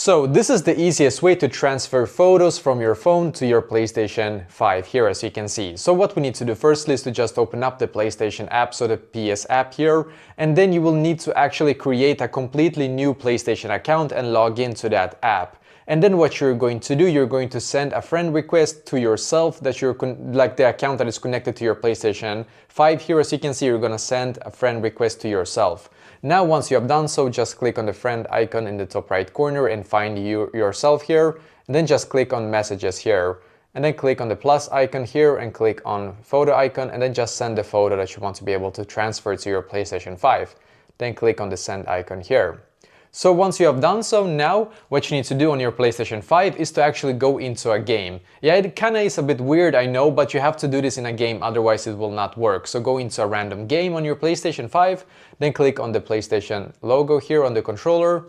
So this is the easiest way to transfer photos from your phone to your PlayStation 5 here, as you can see. So what we need to do firstly is to just open up the PlayStation app, so the PS app here, and then you will need to actually create a completely new PlayStation account and log into that app. And then what you're going to do, you're going to send a friend request to yourself that you're like the account that is connected to your PlayStation 5 here. As you can see, you're going to send a friend request to yourself. Now, once you have done so, just click on the friend icon in the top right corner and find yourself here. And then just click on messages here. And then click on the plus icon here and click on photo icon, and then just send the photo that you want to be able to transfer to your PlayStation 5. Then click on the send icon here. So once you have done so, now what you need to do on your PlayStation 5 is to actually go into a game. Yeah, it kinda is a bit weird, I know, but you have to do this in a game, otherwise it will not work. So go into a random game on your PlayStation 5, then click on the PlayStation logo here on the controller.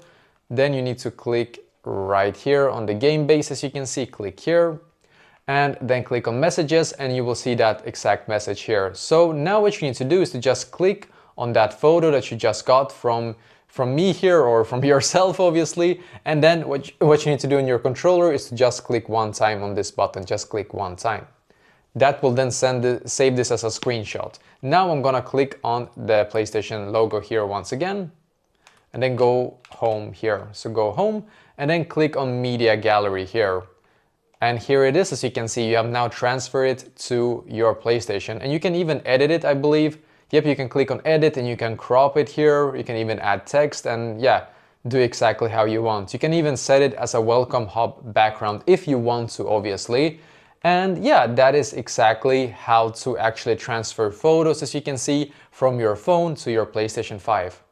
Then you need to click right here on the game base, as you can see, click here. And then click on messages and you will see that exact message here. So now what you need to do is to just click on that photo that you just got from me here, or from yourself obviously, and then what you need to do in your controller is to just click one time on this button, just click one time. That will then save this as a screenshot. Now I'm gonna click on the PlayStation logo here once again, and then go home here. So go home and then click on media gallery here. And here it is, as you can see, you have now transferred it to your PlayStation, and you can even edit it, I believe. Yep, you can click on edit and you can crop it here. You can even add text and yeah, do exactly how you want. You can even set it as a welcome hub background if you want to, obviously. And yeah, that is exactly how to actually transfer photos, as you can see, from your phone to your PlayStation 5.